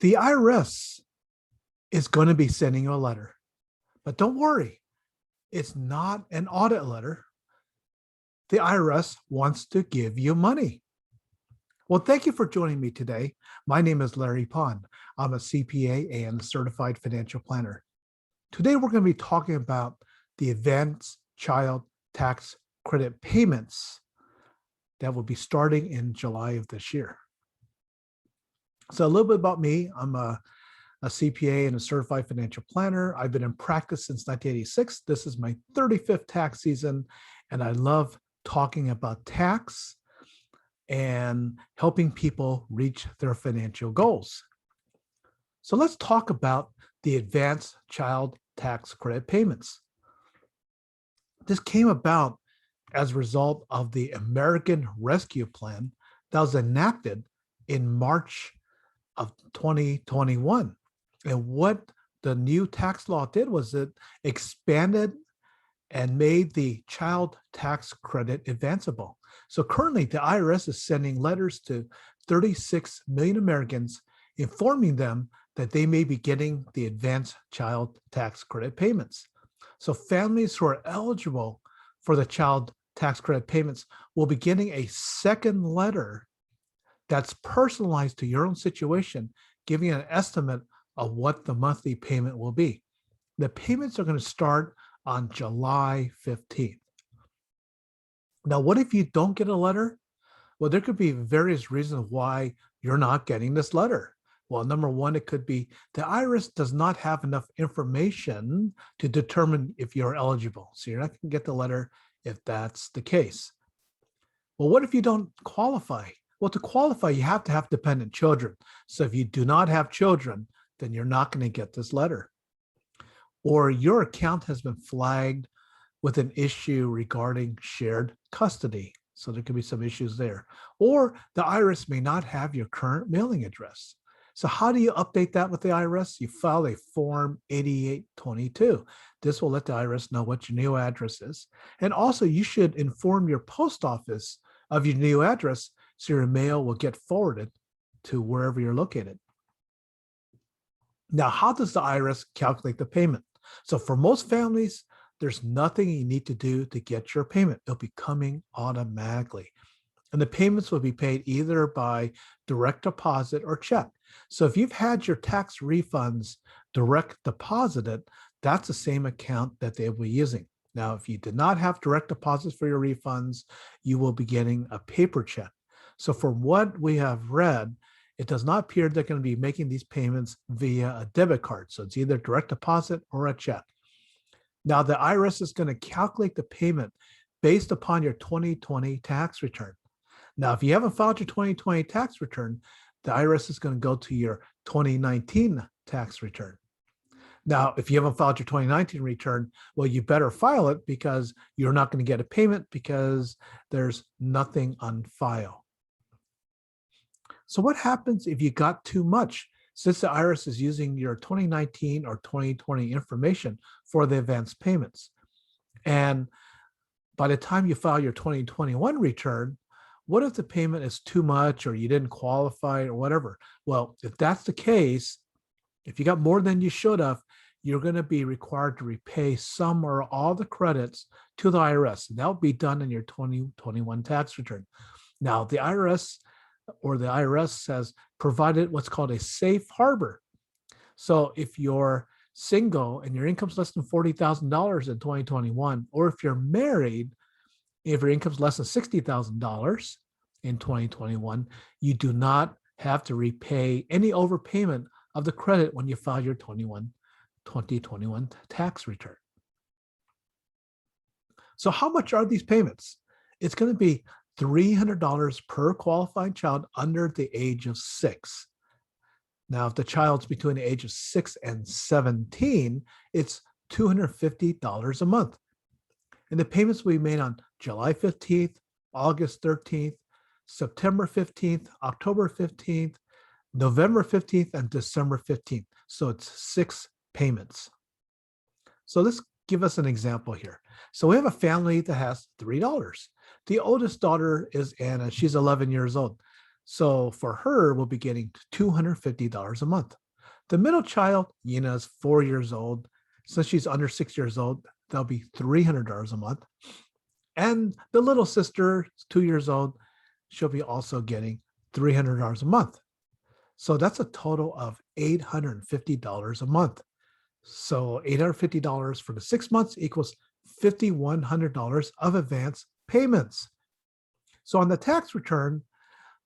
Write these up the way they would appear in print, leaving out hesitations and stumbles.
The IRS is going to be sending you a letter, but don't worry, it's not an audit letter. The IRS wants to give you money. Well, thank you for joining me today. My name is Larry Pond. I'm a CPA and certified financial planner. Today, we're going to be talking about the advanced child tax credit payments that will be starting in July of this year. So a little bit about me. I'm a CPA and a certified financial planner. I've been in practice since 1986. This is my 35th tax season, and I love talking about tax and helping people reach their financial goals. So let's talk about the advanced child tax credit payments. This came about as a result of the American Rescue Plan that was enacted in March of 2021. And what the new tax law did was it expanded and made the child tax credit advanceable. So currently, the IRS is sending letters to 36 million Americans informing them that they may be getting the advanced child tax credit payments. So families who are eligible for the child tax credit payments will be getting a second letter that's personalized to your own situation, giving an estimate of what the monthly payment will be. The payments are going to start on July 15th. Now, what if you don't get a letter? Well, there could be various reasons why you're not getting this letter. Well, number one, it could be the IRS does not have enough information to determine if you're eligible. So you're not going to get the letter if that's the case. Well, what if you don't qualify? Well, to qualify, you have to have dependent children. So if you do not have children, then you're not going to get this letter. Or your account has been flagged with an issue regarding shared custody. So there could be some issues there. Or the IRS may not have your current mailing address. So how do you update that with the IRS? You file a Form 8822. This will let the IRS know what your new address is. And also, you should inform your post office of your new address so your mail will get forwarded to wherever you're located. Now, how does the IRS calculate the payment? So for most families, there's nothing you need to do to get your payment. It'll be coming automatically. And the payments will be paid either by direct deposit or check. So if you've had your tax refunds direct deposited, that's the same account that they'll be using. Now, if you did not have direct deposits for your refunds, you will be getting a paper check. So from what we have read, it does not appear they're going to be making these payments via a debit card. So it's either direct deposit or a check. Now, the IRS is going to calculate the payment based upon your 2020 tax return. Now, if you haven't filed your 2020 tax return, the IRS is going to go to your 2019 tax return. Now, if you haven't filed your 2019 return, well, you better file it because you're not going to get a payment because there's nothing on file. So what happens if you got too much? Since the IRS is using your 2019 or 2020 information for the advance payments. And by the time you file your 2021 return, what if the payment is too much or you didn't qualify or whatever? Well, if that's the case, if you got more than you should have, you're going to be required to repay some or all the credits to the IRS. And that will be done in your 2021 tax return. Now, the IRS has provided what's called a safe harbor. So if you're single and your income's less than $40,000 in 2021, or if you're married, if your income's less than $60,000 in 2021, you do not have to repay any overpayment of the credit when you file your 2021 tax return. So how much are these payments? It's going to be $300 per qualifying child under the age of 6. Now, if the child's between the age of 6 and 17, it's $250 a month. And the payments will be made on July 15th, August 13th, September 15th, October 15th, November 15th, and December 15th. So it's 6 payments. So let's give us an example here. So we have a family that has $3. The oldest daughter is Anna. She's 11 years old. So for her, we'll be getting $250 a month. The middle child, Yina, is 4 years old. Since she's under 6 years old, that'll be $300 a month. And the little sister, 2 years old, she'll be also getting $300 a month. So that's a total of $850 a month. So $850 for the 6 months equals $5,100 of advance payments. So on the tax return,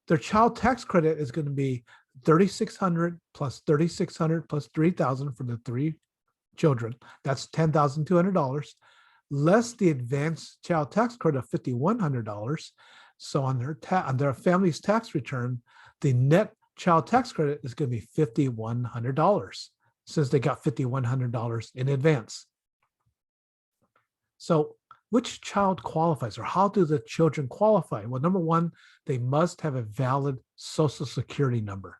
their child tax credit is going to be $3,600 plus $3,600 plus $3,000 for the 3 children. That's $10,200 less the advanced child tax credit of $5,100. So on their family's tax return, the net child tax credit is going to be $5,100 since they got $5,100 in advance. So which child qualifies, or how do the children qualify? Well, number one, they must have a valid Social Security number.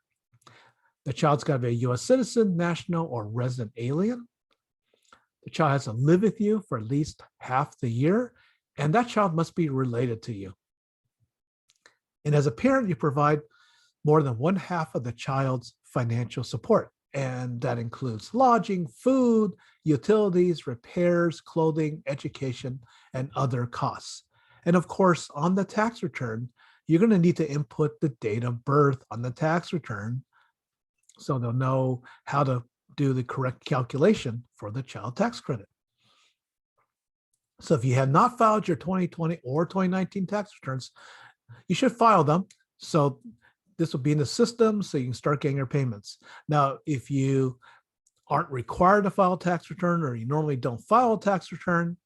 The child's got to be a U.S. citizen, national, or resident alien. The child has to live with you for at least half the year, and that child must be related to you. And as a parent, you provide more than one half of the child's financial support. And that includes lodging, food, utilities, repairs, clothing, education, and other costs. And of course, on the tax return, you're going to need to input the date of birth on the tax return so they'll know how to do the correct calculation for the child tax credit. So if you have not filed your 2020 or 2019 tax returns, you should file them. So this will be in the system so you can start getting your payments. Now, if you aren't required to file a tax return, or you normally don't file a tax return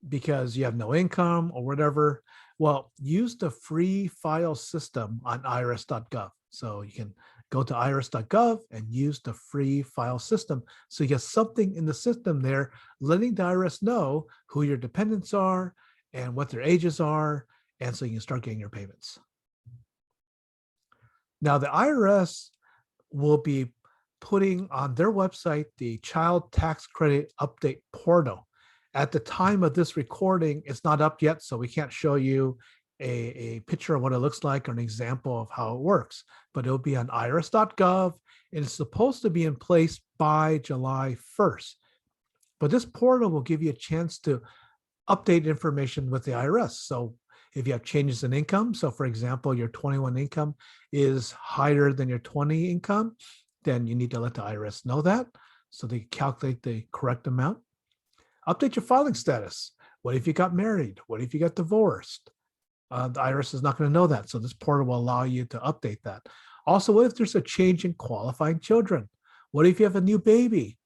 because you have no income or whatever, well, use the free file system on irs.gov. So you can go to irs.gov and use the free file system. So you get something in the system there letting the IRS know who your dependents are and what their ages are, and so you can start getting your payments. Now, the IRS will be putting on their website the Child Tax Credit Update Portal. At the time of this recording, it's not up yet, so we can't show you a picture of what it looks like or an example of how it works, but it'll be on irs.gov, and it's supposed to be in place by July 1st. But this portal will give you a chance to update information with the IRS. So if you have changes in income, so for example, your 21 income is higher than your 20 income, then you need to let the IRS know that so they calculate the correct amount. Update your filing status. What if you got married? What if you got divorced? The IRS is not going to know that. So this portal will allow you to update that. Also, what if there's a change in qualifying children? What if you have a new baby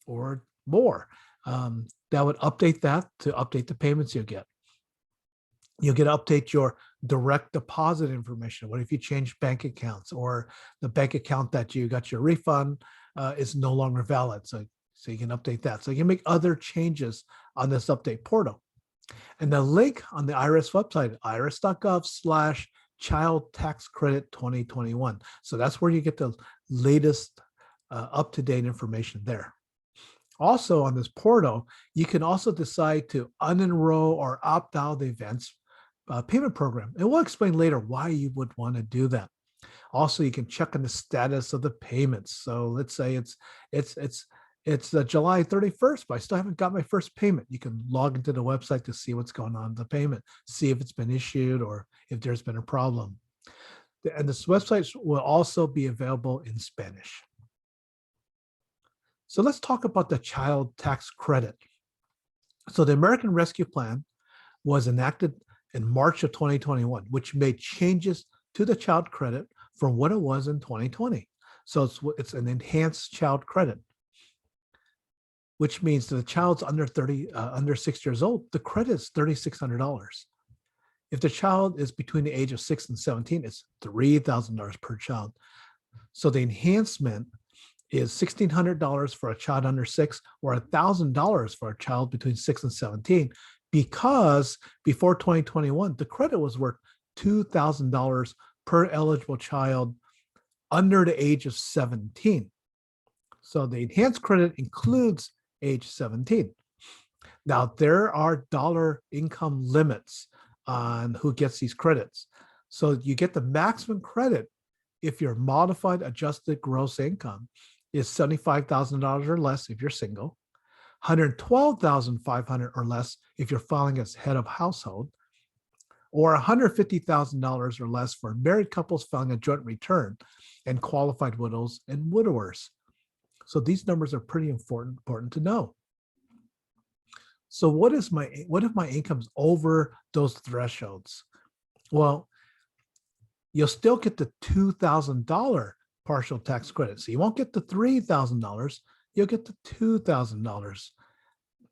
or more? That would update that to update the payments you get. You'll get to update your direct deposit information. What if you change bank accounts, or the bank account that you got your refund is no longer valid? So you can update that. So you can make other changes on this update portal. And the link on the IRS website, irs.gov/child tax credit 2021. So that's where you get the latest up-to-date information there. Also on this portal, you can also decide to unenroll or opt out of the advance payment program. And we'll explain later why you would want to do that. Also, you can check on the status of the payments. So let's say it's July 31st, but I still haven't got my first payment. You can log into the website to see what's going on with the payment, see if it's been issued or if there's been a problem. And this website will also be available in Spanish. So let's talk about the child tax credit. So the American Rescue Plan was enacted in March of 2021, which made changes to the child credit from what it was in 2020. So it's an enhanced child credit, which means that the child's under 6 years old, the credit is $3,600. If the child is between the age of 6 and 17, it's $3,000 per child. So the enhancement is $1,600 for a child under 6, or $1,000 for a child between 6 and 17, because before 2021, the credit was worth $2,000 per eligible child under the age of 17. So the enhanced credit includes age 17. Now, there are dollar income limits on who gets these credits. So you get the maximum credit if your modified adjusted gross income is $75,000 or less if you're single, $112,500 or less if you're filing as head of household, or $150,000 or less for married couples filing a joint return, and qualified widows and widowers. So these numbers are pretty important to know. So what if my income's over those thresholds? Well, you'll still get the $2,000 partial tax credit. So you won't get the $3,000, you'll get the $2,000.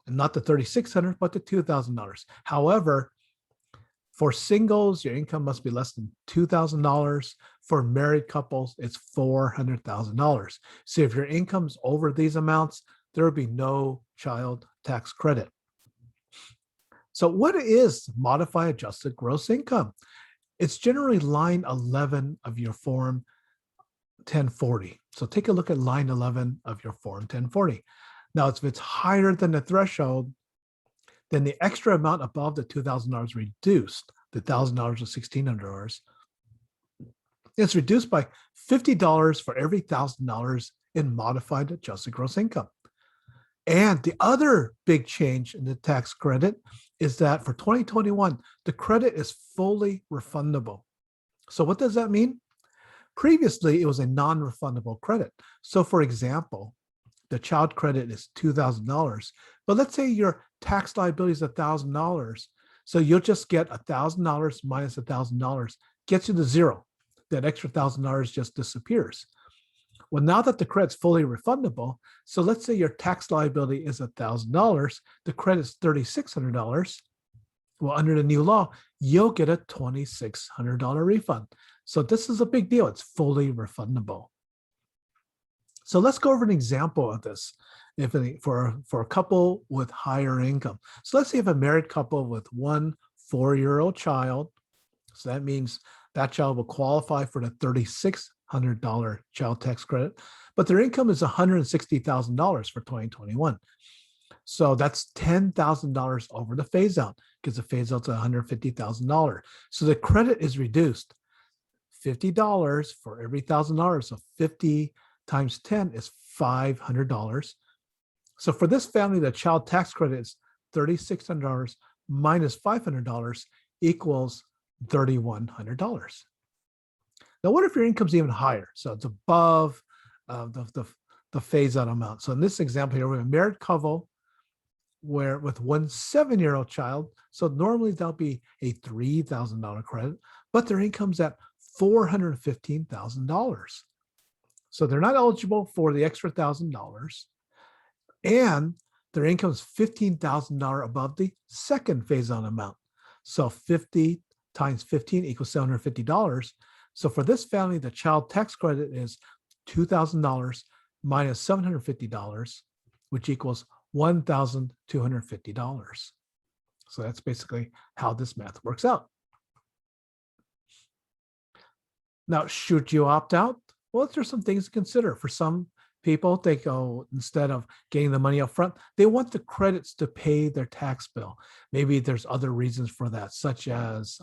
And not the $3,600, but the $2,000. However, for singles, your income must be less than $2,000. For married couples, it's $400,000. So if your income's over these amounts, there will be no child tax credit. So what is modified adjusted gross income? It's generally line 11 of your form 1040. So take a look at line 11 of your form 1040. Now, if it's higher than the threshold, then the extra amount above the $2,000 reduced, the $1,000 or $1,600, it's reduced by $50 for every $1,000 in modified adjusted gross income. And the other big change in the tax credit is that for 2021, the credit is fully refundable. So what does that mean? Previously, it was a non-refundable credit. So for example, the child credit is $2,000, but let's say your tax liability is $1,000. So you'll just get $1,000 minus $1,000 gets you to zero. That extra $1,000 just disappears. Well, now that the credit's fully refundable, so let's say your tax liability is $1,000, the credit's $3,600. Well, under the new law, you'll get a $2,600 refund. So this is a big deal. It's fully refundable. So let's go over an example of this for a couple with higher income. So let's say you have a married couple with one 4-year-old child. So that means that child will qualify for the $3,600 child tax credit, but their income is $160,000 for 2021. So that's $10,000 over the phase out because the phase out's $150,000. So the credit is reduced $50 for every $1,000. So 50 times 10 is $500. So for this family, the child tax credit is $3,600 minus $500 equals $3,100. Now, what if your income's even higher? So it's above the phase out amount. So in this example here, we have a married couple with one 7-year-old child. So normally that'll be a $3,000 credit, but their income's at $415,000. So they're not eligible for the extra $1,000, and their income is $15,000 above the second phase out amount. So 50 times 15 equals $750. So for this family, the child tax credit is $2,000 minus $750, which equals $1,250. So that's basically how this math works out. Now, should you opt out? Well, there's some things to consider. For some people, they go, instead of getting the money up front, they want the credits to pay their tax bill. Maybe there's other reasons for that, such as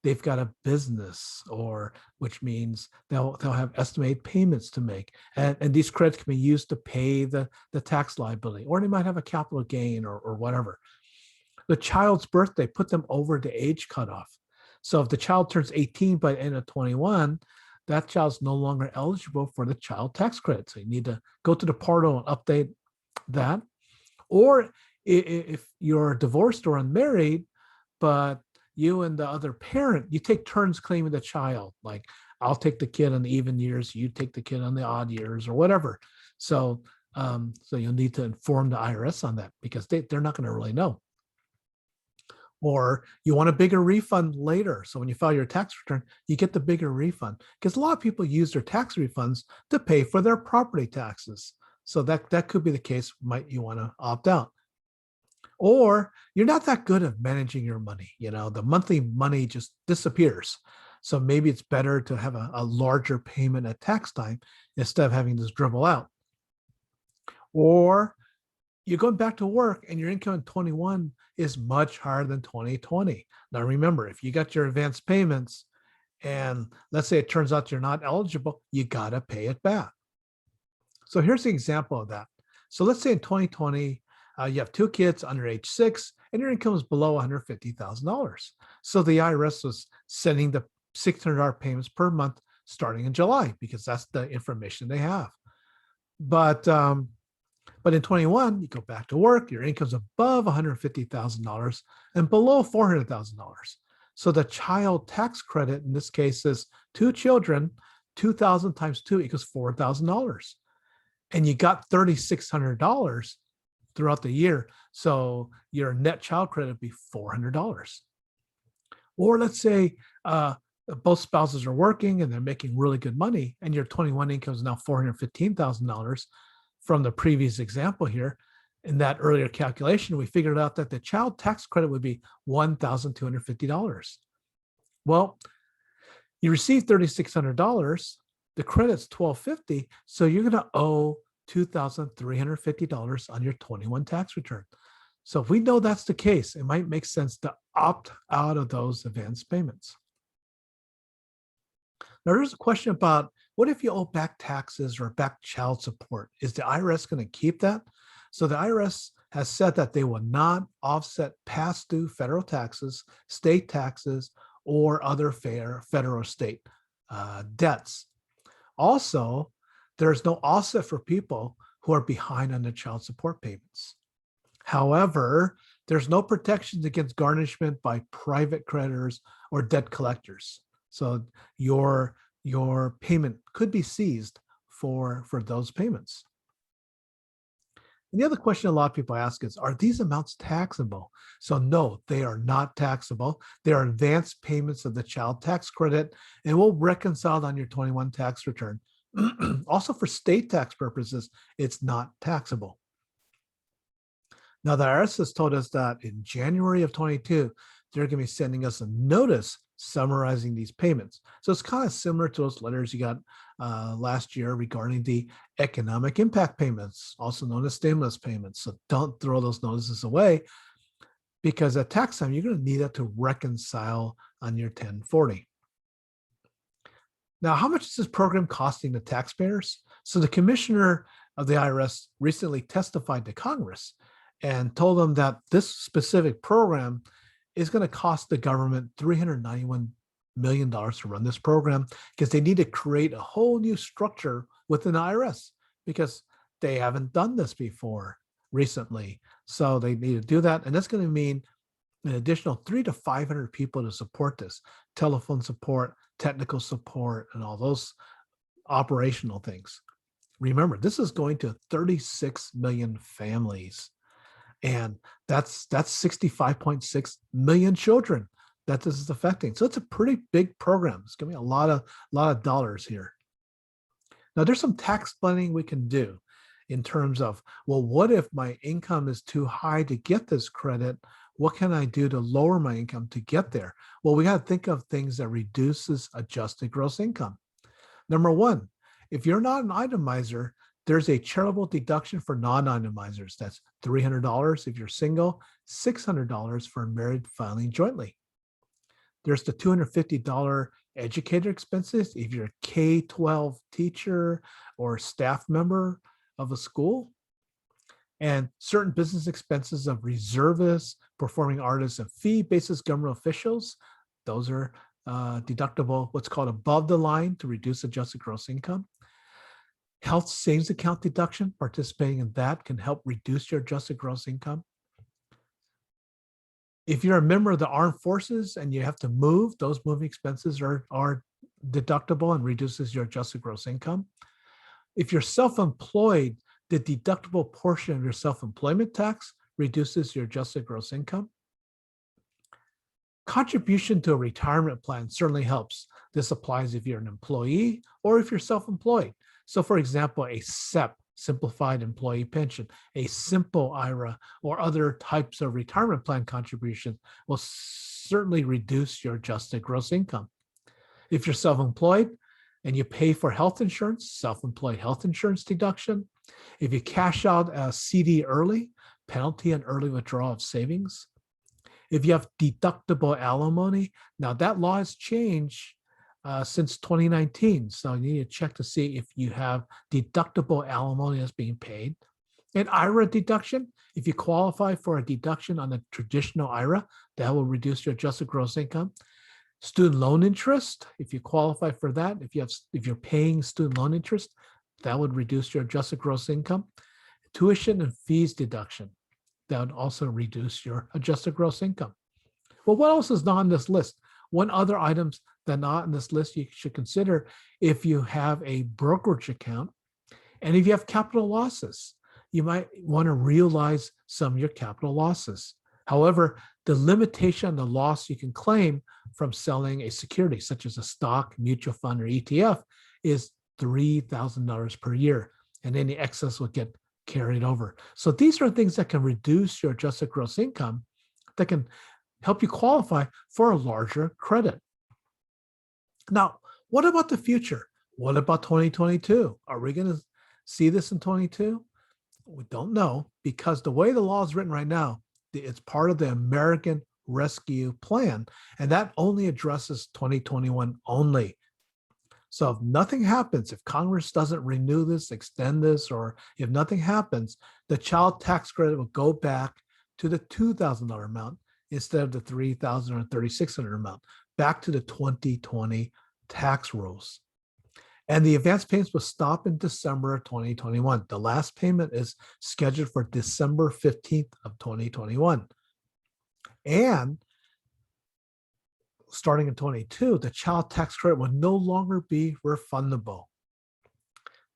they've got a business, or which means they'll have estimated payments to make. And these credits can be used to pay the tax liability, or they might have a capital gain or whatever. The child's birthday put them over the age cutoff. So if the child turns 18 by the end of 21, that child's no longer eligible for the child tax credit. So you need to go to the portal and update that. Or if you're divorced or unmarried, but you and the other parent, you take turns claiming the child. Like, I'll take the kid on the even years, you take the kid on the odd years, or whatever. So you'll need to inform the IRS on that, because they're not going to really know. Or you want a bigger refund later. So when you file your tax return, you get the bigger refund, because a lot of people use their tax refunds to pay for their property taxes. So that could be the case. Might you want to opt out? Or you're not that good at managing your money. The monthly money just disappears. So maybe it's better to have a larger payment at tax time instead of having this dribble out. Or you're going back to work and your income in 21 is much higher than 2020. Now, remember, if you got your advance payments and let's say it turns out you're not eligible, you got to pay it back. So here's the example of that. So let's say in 2020, you have two kids under age 6, and your income is below $150,000. So the IRS was sending the $600 payments per month starting in July because that's the information they have. But in 21, you go back to work, your income's above $150,000 and below $400,000. So the child tax credit in this case is two children, 2,000 times 2 equals $4,000. And you got $3,600 throughout the year. So your net child credit would be $400. Or let's say both spouses are working and they're making really good money, and your 21 income is now $415,000 from the previous example here. In that earlier calculation, we figured out that the child tax credit would be $1,250. Well, you receive $3,600, the credit's $1,250, so you're going to owe $2,350 on your 21 tax return. So if we know that's the case, it might make sense to opt out of those advance payments. Now, there's a question about what if you owe back taxes or back child support? Is the IRS going to keep that? So the IRS has said that they will not offset past due federal taxes, state taxes, or other federal or state debts. Also, there's no offset for people who are behind on the child support payments. However, there's no protections against garnishment by private creditors or debt collectors. So your payment could be seized for those payments. And the other question a lot of people ask is, are these amounts taxable? So no, they are not taxable. They are advance payments of the child tax credit and will reconcile on your 21 tax return. Also for state tax purposes, it's not taxable. Now, the IRS has told us that in January of 22, they're going to be sending us a notice summarizing these payments. So it's kind of similar to those letters you got last year regarding the economic impact payments, also known as stimulus payments. So don't throw those notices away, because at tax time, you're going to need that to reconcile on your 1040. Now, how much is this program costing the taxpayers? So the commissioner of the IRS recently testified to Congress and told them that this specific program is going to cost the government $391 million to run this program, because they need to create a whole new structure within the IRS because they haven't done this before recently. So they need to do that. And that's going to mean an additional 300 to 500 people to support this: telephone support, technical support, and all those operational things. Remember, this is going to 36 million families. And that's 65.6 million children that this is affecting. So it's a pretty big program. It's going to be a lot of dollars here. Now, there's some tax planning we can do in terms of, well, what if my income is too high to get this credit? What can I do to lower my income to get there? Well, we got to think of things that reduces adjusted gross income. Number one, if you're not an itemizer, there's a charitable deduction for non-itemizers. That's $300 if you're single, $600 for married filing jointly. There's the $250 educator expenses if you're a K-12 teacher or staff member of a school. And certain business expenses of reservists, performing artists, and fee-basis government officials, those are deductible, what's called above the line, to reduce adjusted gross income. Health savings account deduction, participating in that can help reduce your adjusted gross income. If you're a member of the armed forces and you have to move, those moving expenses are deductible and reduces your adjusted gross income. If you're self-employed, the deductible portion of your self-employment tax reduces your adjusted gross income. Contribution to a retirement plan certainly helps. This applies if you're an employee or if you're self-employed. So for example, a SEP, simplified employee pension, a simple IRA, or other types of retirement plan contributions will certainly reduce your adjusted gross income. If you're self-employed and you pay for health insurance, self-employed health insurance deduction. If you cash out a CD early, penalty on early withdrawal of savings. If you have deductible alimony, now that law has changed since 2019. So you need to check to see if you have deductible alimony that's being paid. An IRA deduction, if you qualify for a deduction on a traditional IRA, that will reduce your adjusted gross income. Student loan interest, if you qualify for that, if you're paying student loan interest, that would reduce your adjusted gross income. Tuition and fees deduction, that would also reduce your adjusted gross income. Well, what else is not on this list? One other items that are not on this list you should consider if you have a brokerage account and if you have capital losses, you might want to realize some of your capital losses. However, the limitation on the loss you can claim from selling a security, such as a stock, mutual fund, or ETF, is $3,000 per year, and any excess will get carried over. So these are things that can reduce your adjusted gross income, that can help you qualify for a larger credit. Now, what about the future? What about 2022? Are we going to see this in 22? We don't know, because the way the law is written right now, it's part of the American Rescue Plan, and that only addresses 2021 only. So if nothing happens, if Congress doesn't renew this, extend this, or if nothing happens, the child tax credit will go back to the $2,000 amount instead of the $3,000 or $3,600 amount, back to the 2020 tax rules. And the advance payments will stop in December of 2021. The last payment is scheduled for December 15th of 2021. And starting in 22, the child tax credit will no longer be refundable.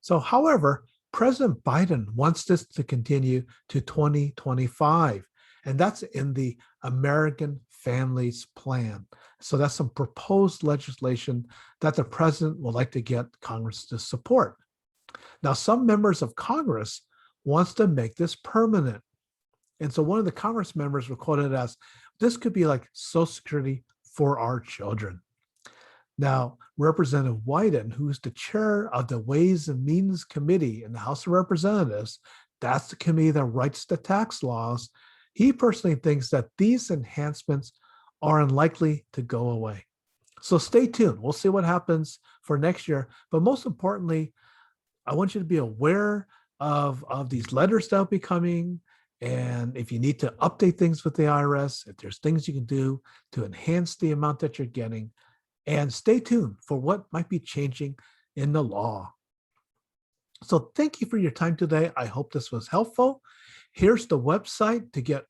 So, however, President Biden wants this to continue to 2025. And that's in the American Families Plan. So that's some proposed legislation that the president would like to get Congress to support. Now, some members of Congress wants to make this permanent. And so one of the Congress members will quote it as, this could be like Social Security for our children. Now, Representative Wyden, who's the chair of the Ways and Means Committee in the House of Representatives, that's the committee that writes the tax laws, he personally thinks that these enhancements are unlikely to go away. So stay tuned. We'll see what happens for next year. But most importantly, I want you to be aware of these letters that will be coming. And if you need to update things with the IRS, if there's things you can do to enhance the amount that you're getting, and stay tuned for what might be changing in the law. So thank you for your time today. I hope this was helpful. Here's the website to get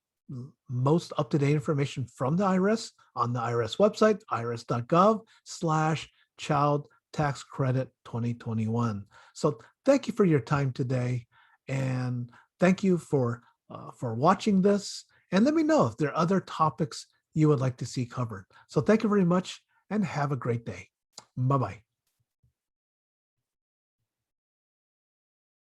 most up-to-date information from the IRS on the IRS website, irs.gov/child tax credit 2021. So thank you for your time today, and thank you for watching this. And let me know if there are other topics you would like to see covered. So thank you very much, and have a great day. Bye-bye.